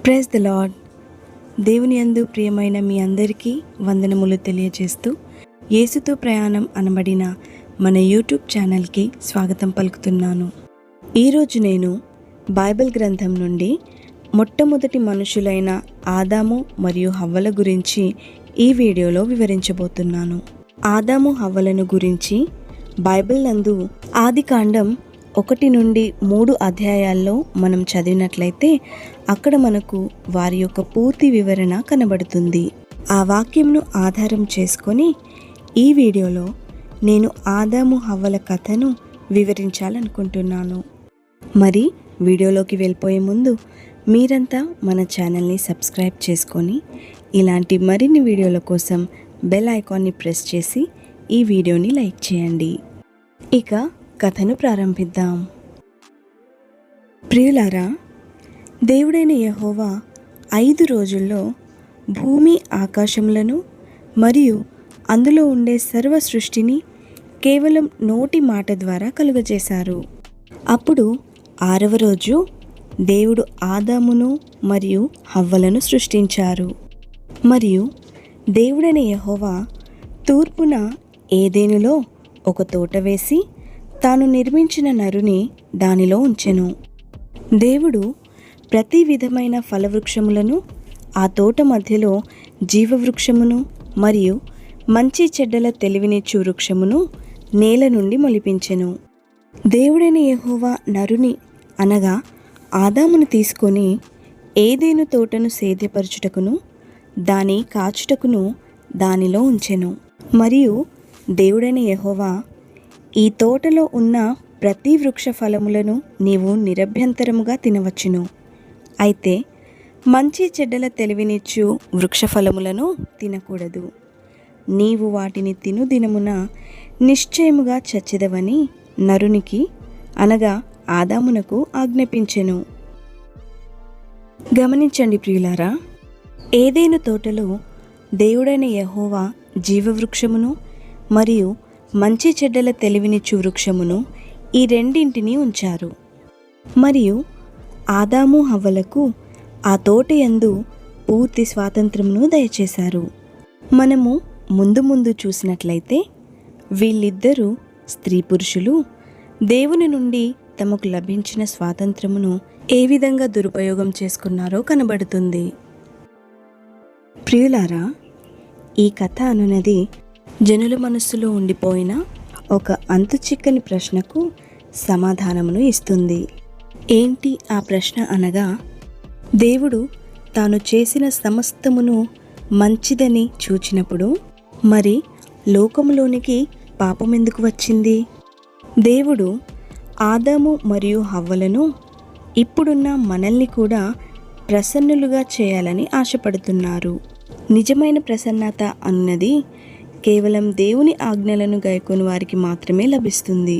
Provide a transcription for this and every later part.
Praise the lord. దేవుని యందు ప్రియమైన మీ అందరికీ వందనములు తెలియజేస్తూ యేసుతో ప్రయాణం అనబడిన మన యూట్యూబ్ ఛానల్కి స్వాగతం పలుకుతున్నాను. ఈరోజు నేను బైబిల్ గ్రంథం నుండి మొట్టమొదటి మనుషులైన ఆదాము మరియు హవ్వల గురించి ఈ వీడియోలో వివరించబోతున్నాను. ఆదాము హవ్వలను గురించి బైబిల్ నందు ఆదికాండం 1 నుండి 3 అధ్యాయాల్లో మనం చదివినట్లయితే అక్కడ మనకు వారి యొక్క పూర్తి వివరణ కనబడుతుంది. ఆ వాక్యంను ఆధారం చేసుకొని ఈ వీడియోలో నేను ఆదాము హవ్వల కథను వివరించాలనుకుంటున్నాను. మరి వీడియోలోకి వెళ్ళిపోయే ముందు మీరంతా మన ఛానల్ని సబ్స్క్రైబ్ చేసుకొని ఇలాంటి మరిన్ని వీడియోల కోసం బెల్ ఐకాన్ని ప్రెస్ చేసి ఈ వీడియోని లైక్ చేయండి. ఇక కథను ప్రారంభిద్దాం. ప్రియులారా, దేవుడైన యెహోవా 5 రోజుల్లో భూమి ఆకాశములను మరియు అందులో ఉండే సర్వ సృష్టిని కేవలం నోటి మాట ద్వారా కలుగజేశారు. అప్పుడు 6వ రోజు దేవుడు ఆదామును మరియు హవ్వలను సృష్టించారు. మరియు దేవుడైన యెహోవా తూర్పున ఏదెనులో ఒక తోట వేసి తాను నిర్మించిన నరుని దానిలో ఉంచెను. దేవుడు ప్రతి విధమైన ఫలవృక్షములను ఆ తోట మధ్యలో జీవవృక్షమును మరియు మంచి చెడ్డల తెలివినిచ్చు వృక్షమును నేల నుండి మొలిపించెను. దేవుడైన యెహోవా నరుని అనగా ఆదామును తీసుకొని ఏదెను తోటను సేద్యపరచుటకును దాని కాచుటకును దానిలో ఉంచెను. మరియు దేవుడైన యెహోవా, ఈ తోటలో ఉన్న ప్రతి వృక్ష ఫలములను నీవు నిరభ్యంతరముగా తినవచ్చును. అయితే మంచి చెడ్డల తెలివినిచ్చు వృక్ష ఫలములను తినకూడదు. నీవు వాటిని తిను దినమున నిశ్చయముగా చచ్చెదవని నరునికి అనగా ఆదామునకు ఆజ్ఞాపించెను. గమనించండి ప్రియులారా, ఏదెను తోటలో దేవుడైన యెహోవా జీవవృక్షమును మరియు మంచి చెడ్డల తెలివినిచ్చు వృక్షమును ఈ రెండింటినీ ఉంచారు. మరియు ఆదాము హవ్వలకు ఆ తోట యందు పూర్తి స్వాతంత్రమును దయచేశారు. మనము ముందు చూసినట్లయితే వీళ్ళిద్దరూ స్త్రీ పురుషులు దేవుని నుండి తమకు లభించిన స్వాతంత్రమును ఏ విధంగా దురుపయోగం చేసుకున్నారో కనబడుతుంది. ప్రియులారా, ఈ కథ అనునది జనుల మనస్సులో ఉండిపోయిన ఒక అంతుచిక్కని ప్రశ్నకు సమాధానమును ఇస్తుంది. ఏంటి ఆ ప్రశ్న అనగా, దేవుడు తాను చేసిన సమస్తమును మంచిదని చూచినప్పుడు మరి లోకములోనికి పాపం ఎందుకు వచ్చింది? దేవుడు ఆదాము మరియు హవ్వలను ఇప్పుడున్న మనల్ని కూడా ప్రసన్నులుగా చేయాలని ఆశపడుతున్నారు. నిజమైన ప్రసన్నత అన్నది కేవలం దేవుని ఆజ్ఞలను గైకొని వారికి మాత్రమే లభిస్తుంది.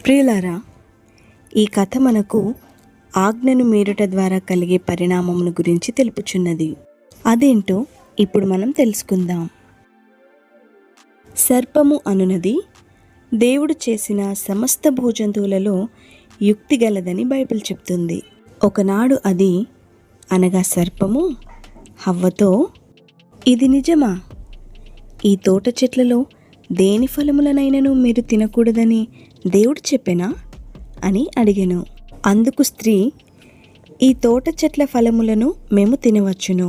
ప్రియులారా, ఈ కథ మనకు ఆజ్ఞను మీరుట ద్వారా కలిగే పరిణామమును గురించి తెలుపుచున్నది. అదేంటో ఇప్పుడు మనం తెలుసుకుందాం. సర్పము అనునది దేవుడు చేసిన సమస్త భూజంతువులలో యుక్తి గలదని బైబిల్ చెప్తుంది. ఒకనాడు అది అనగా సర్పము హవ్వతో, ఇది నిజమా? ఈ తోట చెట్లలో దేని ఫలములనైనను మీరు తినకూడదని దేవుడు చెప్పెనా అని అడిగెను. అందుకు స్త్రీ, ఈ తోట చెట్ల ఫలములను మేము తినవచ్చును.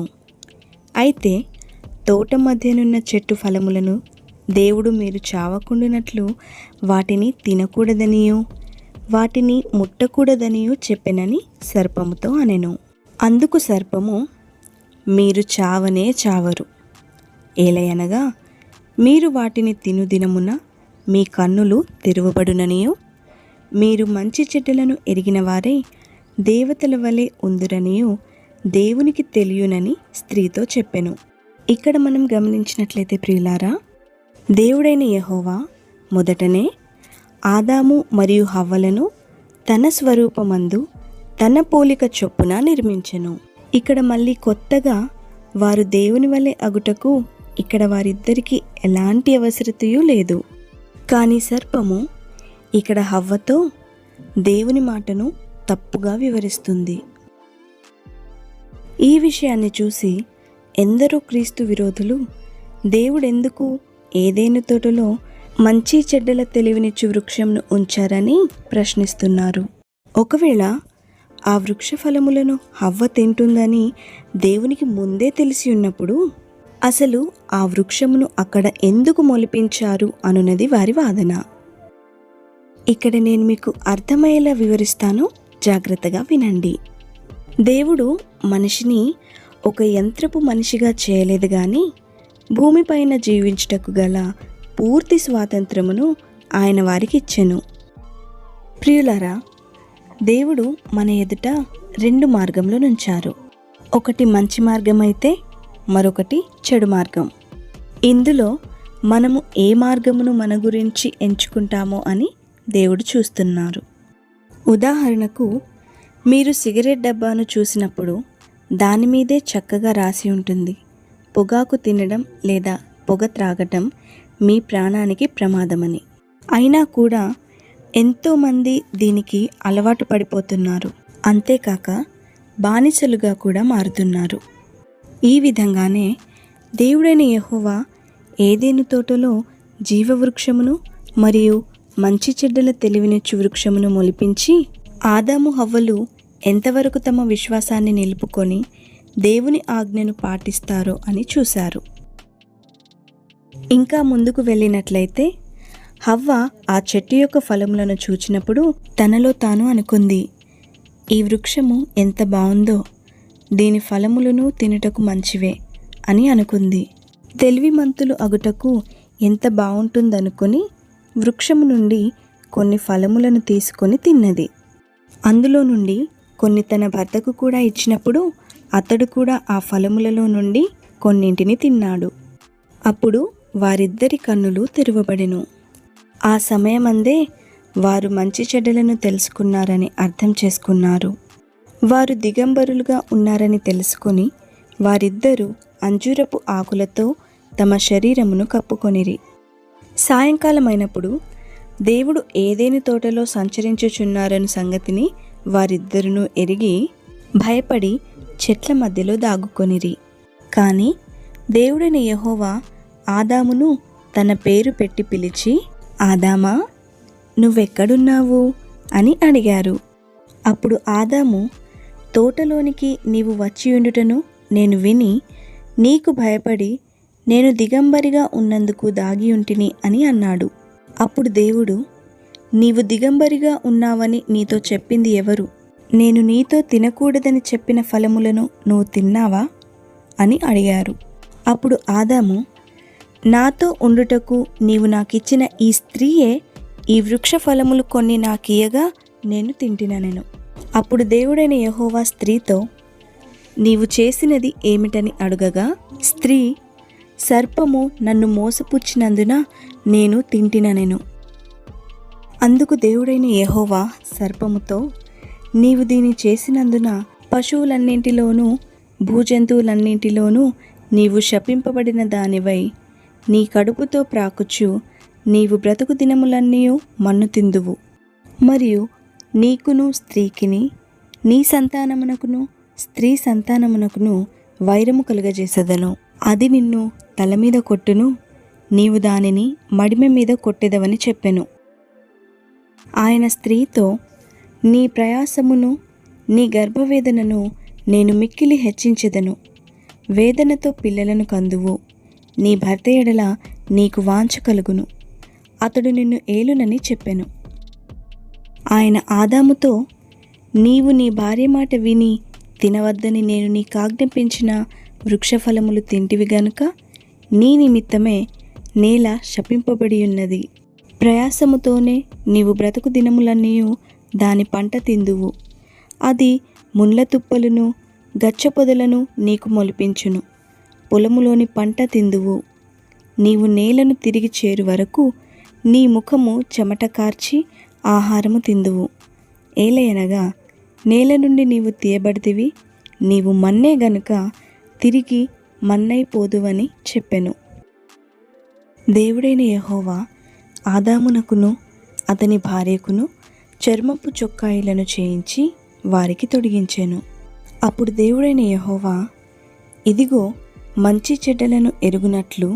అయితే తోట మధ్యనున్న చెట్టు ఫలములను దేవుడు మీరు చావకుండునట్లు వాటిని తినకూడదనియో వాటిని ముట్టకూడదనియో చెప్పెనని సర్పముతో అనెను. అందుకు సర్పము, మీరు చావనే చావరు. ఏలయనగా మీరు వాటిని తిను దినమున మీ కన్నులు తెరువబడుననియో మీరు మంచి చెడ్డలను ఎరిగిన వారే దేవతల వలె ఉందురనియో దేవునికి తెలియనని స్త్రీతో చెప్పెను. ఇక్కడ మనం గమనించినట్లయితే ప్రియులారా, దేవుడైన యెహోవా మొదటనే ఆదాము మరియు హవ్వలను తన స్వరూపమందు తన పోలిక చొప్పున నిర్మించెను. ఇక్కడ మళ్ళీ కొత్తగా వారు దేవుని వలె అగుటకు ఇక్కడ వారిద్దరికీ ఎలాంటి అవసరతయూ లేదు. కానీ సర్పము ఇక్కడ హవ్వతో దేవుని మాటను తప్పుగా వివరిస్తుంది. ఈ విషయాన్ని చూసి ఎందరో క్రీస్తు విరోధులు దేవుడెందుకు ఏదెను తోటలో మంచి చెడ్డల తెలివినిచ్చు వృక్షంను ఉంచారని ప్రశ్నిస్తున్నారు. ఒకవేళ ఆ వృక్ష ఫలములను హవ్వ తింటుందని దేవునికి ముందే తెలిసి ఉన్నప్పుడు అసలు ఆ వృక్షమును అక్కడ ఎందుకు మొలిపించారు అనున్నది వారి వాదన. ఇక్కడ నేను మీకు అర్థమయ్యేలా వివరిస్తాను, జాగ్రత్తగా వినండి. దేవుడు మనిషిని ఒక యంత్రపు మనిషిగా చేయలేదు కానీ భూమిపైన జీవించుటకు గల పూర్తి స్వాతంత్రమును ఆయన వారికి ఇచ్చెను. ప్రియులారా, దేవుడు మన ఎదుట 2 మార్గంలో నుంచారు. ఒకటి మంచి మార్గం అయితే మరొకటి చెడు మార్గం. ఇందులో మనము ఏ మార్గమును మన గురించి ఎంచుకుంటామో అని దేవుడు చూస్తున్నారు. ఉదాహరణకు, మీరు సిగరెట్ డబ్బాను చూసినప్పుడు దాని మీదే చక్కగా రాసి ఉంటుంది, పొగాకు తినడం లేదా పొగ త్రాగటం మీ ప్రాణానికి ప్రమాదమని. అయినా కూడా ఎంతోమంది దీనికి అలవాటు పడిపోతున్నారు. అంతేకాక బానిసలుగా కూడా మారుతున్నారు. ఈ విధంగానే దేవుడైన యెహోవా ఏదెను తోటలో జీవవృక్షమును మరియు మంచి చెడ్డల తెలివినిచ్చు వృక్షమును మొలిపించి ఆదాము హవ్వలు ఎంతవరకు తమ విశ్వాసాన్ని నిలుపుకొని దేవుని ఆజ్ఞను పాటిస్తారో అని చూశారు. ఇంకా ముందుకు వెళ్ళినట్లయితే హవ్వ ఆ చెట్టు యొక్క ఫలములను చూచినప్పుడు తనలో తాను అనుకుంది, ఈ వృక్షము ఎంత బాగుందో, దీని ఫలములను తినుటకు మంచివే అని అనుకుంది. తెలివిమంతులు అగుటకు ఎంత బాగుంటుందనుకొని వృక్షము నుండి కొన్ని ఫలములను తీసుకొని తిన్నది. అందులో నుండి కొన్ని తన భర్తకు కూడా ఇచ్చినప్పుడు అతడు కూడా ఆ ఫలములలో నుండి కొన్నింటిని తిన్నాడు. అప్పుడు వారిద్దరి కన్నులు తెరవబడెను. ఆ సమయమందే వారు మంచి చెడ్డలను తెలుసుకున్నారని అర్థం చేసుకున్నారు. వారు దిగంబరులుగా ఉన్నారని తెలుసుకొని వారిద్దరూ అంజూరపు ఆకులతో తమ శరీరమును కప్పుకొనిరి. సాయంకాలమైనప్పుడు దేవుడు ఏదెను తోటలో సంచరించుచున్నారని సంగతిని వారిద్దరును ఎరిగి భయపడి చెట్ల మధ్యలో దాగుకొనిరి. కానీ దేవుడైన యెహోవా ఆదామును తన పేరు పెట్టి పిలిచి, ఆదామా, నువ్వెక్కడున్నావు అని అడిగారు. అప్పుడు ఆదాము, తోటలోనికి నీవు వచ్చియుండుటను నేను విని నీకు భయపడి నేను దిగంబరిగా ఉన్నందుకు దాగియుంటిని అని అన్నాడు. అప్పుడు దేవుడు, నీవు దిగంబరిగా ఉన్నావని నీతో చెప్పింది ఎవరు? నేను నీతో తినకూడదని చెప్పిన ఫలములను నువ్వు తిన్నావా అని అడిగారు. అప్పుడు ఆదాము, నాతో ఉండుటకు నీవు నాకిచ్చిన ఈ స్త్రీయే ఈ వృక్ష ఫలములు కొన్ని నాకియగా నేను తింటిననెను. అప్పుడు దేవుడైన యెహోవా స్త్రీతో, నీవు చేసినది ఏమిటని అడుగగా స్త్రీ, సర్పము నన్ను మోసపుచ్చినందున నేను తింటిననెను. అందుకు దేవుడైన యెహోవా సర్పముతో, నీవు దీని చేసినందున పశువులన్నింటిలోనూ భూజంతువులన్నింటిలోనూ నీవు శపింపబడిన దానివై నీ కడుపుతో ప్రాకుచు నీవు బ్రతుకు దినములన్నీ మన్ను తిందువు. మరియు నీకును స్త్రీకిని నీ సంతానమునకును స్త్రీ సంతానమునకును వైరము కలుగజేసెదను. అది నిన్ను తల మీద కొట్టును, నీవు దానిని మడిమె మీద కొట్టెదవని చెప్పెను. ఆయన స్త్రీతో, నీ ప్రయాసమును నీ గర్భవేదనను నేను మిక్కిలి హెచ్చించెదను. వేదనతో పిల్లలను కందువు. నీ భర్త ఎడల నీకు వాంఛ కలుగును, అతడు నిన్ను ఏలునని చెప్పెను. ఆయన ఆదాముతో, నీవు నీ భార్య మాట విని తినవద్దని నేను నీకాజ్ఞాపించిన వృక్షఫలములు తింటివి గనుక నీ నిమిత్తమే నేల శపింపబడి ఉన్నది. ప్రయాసముతోనే నీవు బ్రతుకు దినములన్నీ దాని పంట తిందువు. అది ముళ్ళ తుప్పలను గచ్చపొదలను నీకు మొలిపించును. పొలములోని పంట తిందువు. నీవు నేలను తిరిగి చేరు వరకు నీ ముఖము చెమట కార్చి ఆహారము తిందువు. ఏలయనగా నేల నుండి నీవు తీయబడితివి, నీవు మన్నే గనుక తిరిగి మన్నైపోదువని చెప్పెను. దేవుడైన యెహోవా ఆదామునకును అతని భార్యకును చర్మపు చొక్కాయిలను చేయించి వారికి తొడిగించెను. అప్పుడు దేవుడైన యెహోవా, ఇదిగో, మంచి చెడ్డలను ఎరుగునట్లు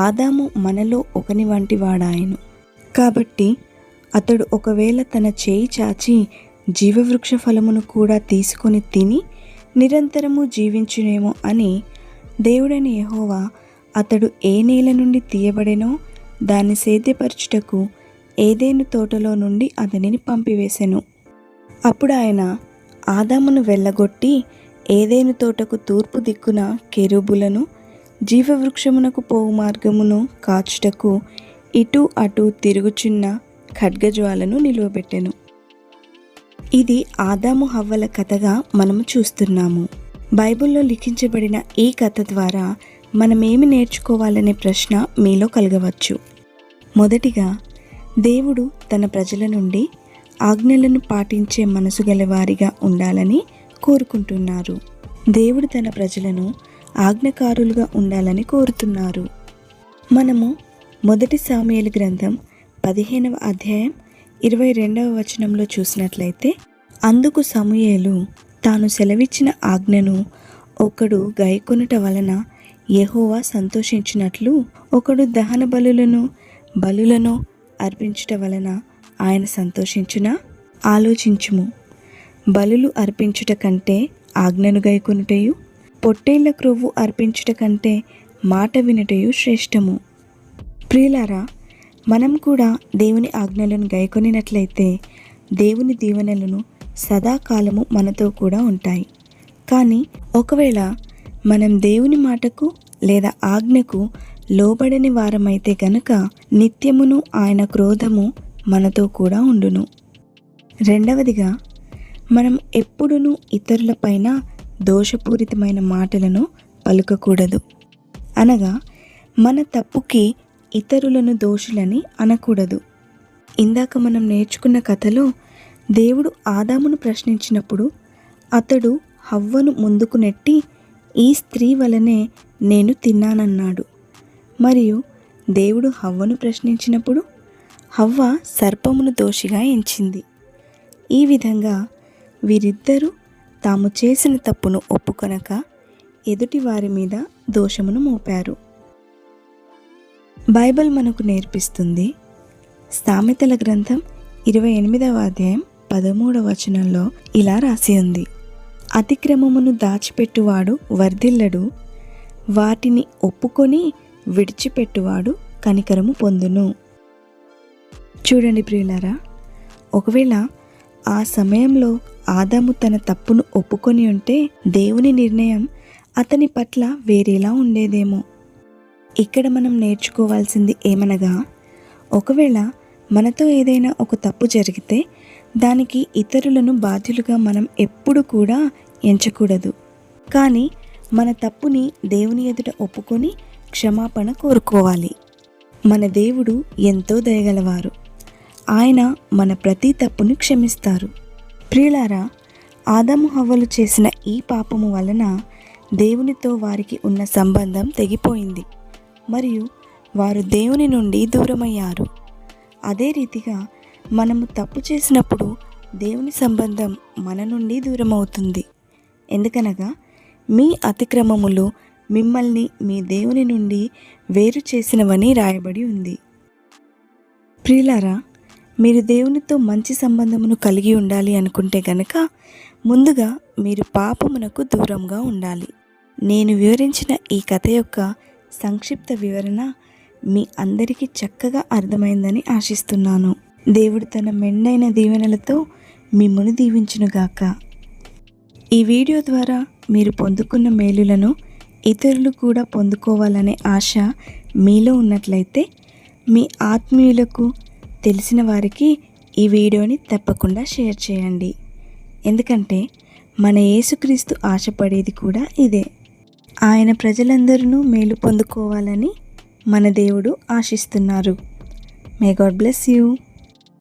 ఆదాము మనలో ఒకని వంటి వాడాయెను. కాబట్టి అతడు ఒకవేళ తన చేయి చాచి జీవవృక్ష ఫలమును కూడా తీసుకొని తిని నిరంతరము జీవించునేమో అని దేవుడైన యెహోవా అతడు ఏ నేల నుండి తీయబడెనో దాన్ని సేద్యపరచుటకు ఏదెను తోటలో నుండి అతనిని పంపివేశెను. అప్పుడు ఆయన ఆదామును వెళ్ళగొట్టి ఏదెను తోటకు తూర్పు దిక్కున కెరూబులను, జీవవృక్షమునకు పోవు మార్గమును కాచుటకు ఇటు అటు తిరుగుచున్న ఖడ్గజ్వాలను నిలువబెట్టెను. ఇది ఆదాము హవ్వల కథగా మనము చూస్తున్నాము. బైబిల్లో లిఖించబడిన ఈ కథ ద్వారా మనమేమి నేర్చుకోవాలనే ప్రశ్న మీలో కలగవచ్చు. మొదటిగా, దేవుడు తన ప్రజల నుండి ఆజ్ఞలను పాటించే మనసు గలవారిగా ఉండాలని కోరుకుంటున్నారు. దేవుడు తన ప్రజలను ఆజ్ఞకారులుగా ఉండాలని కోరుతున్నారు. మనము మొదటి సాముయేలు గ్రంథం 15వ అధ్యాయం 22వ వచనంలో చూసినట్లయితే, అందుకు సమూయేలు తాను సెలవిచ్చిన ఆజ్ఞను ఒకడు గైకొనుట వలన యెహోవా సంతోషించినట్లు ఒకడు దహన బలులను అర్పించుట వలన ఆయన సంతోషించునా? ఆలోచించుము. బలులు అర్పించుట కంటే ఆజ్ఞను గైకొనుటయు, పొట్టేళ్ల క్రొవ్వు అర్పించుట కంటే మాట వినుటయు శ్రేష్టము. ప్రియులారా, మనం కూడా దేవుని ఆజ్ఞలను గైకొనినట్లయితే దేవుని దీవెనలను సదాకాలము మనతో కూడా ఉంటాయి. కానీ ఒకవేళ మనం దేవుని మాటకు లేదా ఆజ్ఞకు లోబడని వారమైతే గనుక నిత్యమును ఆయన క్రోధము మనతో కూడా ఉండును. రెండవదిగా, మనం ఎప్పుడునూ ఇతరులపైన దోషపూరితమైన మాటలను పలుకకూడదు. అనగా మన తప్పుకి ఇతరులను దోషులని అనకూడదు. ఇందాక మనం నేర్చుకున్న కథలో దేవుడు ఆదామును ప్రశ్నించినప్పుడు అతడు హవ్వను ముందుకు నెట్టి ఈ స్త్రీ వలనే నేను తిన్నానన్నాడు. మరియు దేవుడు హవ్వను ప్రశ్నించినప్పుడు హవ్వ సర్పమును దోషిగా ఎంచింది. ఈ విధంగా వీరిద్దరూ తాము చేసిన తప్పును ఒప్పుకొనక ఎదుటి వారి మీద దోషమును మోపారు. బైబిల్ మనకు నేర్పిస్తుంది. సామెతల గ్రంథం 28వ అధ్యాయం 13వ వచనంలో ఇలా రాసి ఉంది, అతిక్రమమును దాచిపెట్టువాడు వర్ధిల్లడు, వాటిని ఒప్పుకొని విడిచిపెట్టువాడు కనికరము పొందును. చూడండి ప్రియులారా, ఒకవేళ ఆ సమయంలో ఆదాము తన తప్పును ఒప్పుకొని ఉంటే దేవుని నిర్ణయం అతని పట్ల వేరేలా ఉండేదేమో. ఇక్కడ మనం నేర్చుకోవాల్సింది ఏమనగా, ఒకవేళ మనతో ఏదైనా ఒక తప్పు జరిగితే దానికి ఇతరులను బాధ్యులుగా మనం ఎప్పుడు కూడా ఎంచకూడదు. కానీ మన తప్పుని దేవుని ఎదుట ఒప్పుకొని క్షమాపణ కోరుకోవాలి. మన దేవుడు ఎంతో దయగలవారు. ఆయన మన ప్రతి తప్పును క్షమిస్తారు. ప్రియులారా, ఆదాము హవ్వలు చేసిన ఈ పాపము వలన దేవునితో వారికి ఉన్న సంబంధం తెగిపోయింది మరియు వారు దేవుని నుండి దూరమయ్యారు. అదే రీతిగా మనము తప్పు చేసినప్పుడు దేవుని సంబంధం మన నుండి దూరమవుతుంది. ఎందుకనగా మీ అతిక్రమములు మిమ్మల్ని మీ దేవుని నుండి వేరు చేసినవని రాయబడి ఉంది. ప్రియులారా, మీరు దేవునితో మంచి సంబంధమును కలిగి ఉండాలి అనుకుంటే గనక ముందుగా మీరు పాపమునకు దూరంగా ఉండాలి. నేను వివరించిన ఈ కథ యొక్క సంక్షిప్త వివరణ మీ అందరికీ చక్కగా అర్థమైందని ఆశిస్తున్నాను. దేవుడు తన మెండైన దీవెనలతో మిమ్మును దీవించునుగాక. ఈ వీడియో ద్వారా మీరు పొందుకున్న మేలులను ఇతరులు కూడా పొందుకోవాలనే ఆశ మీలో ఉన్నట్లయితే మీ ఆత్మీయులకు, తెలిసిన వారికి ఈ వీడియోని తప్పకుండా షేర్ చేయండి. ఎందుకంటే మన యేసుక్రీస్తు ఆశపడేది కూడా ఇదే. ఆయన ప్రజలందరూ మేలు పొందుకోవాలని మన దేవుడు ఆశిస్తున్నారు. May God bless you.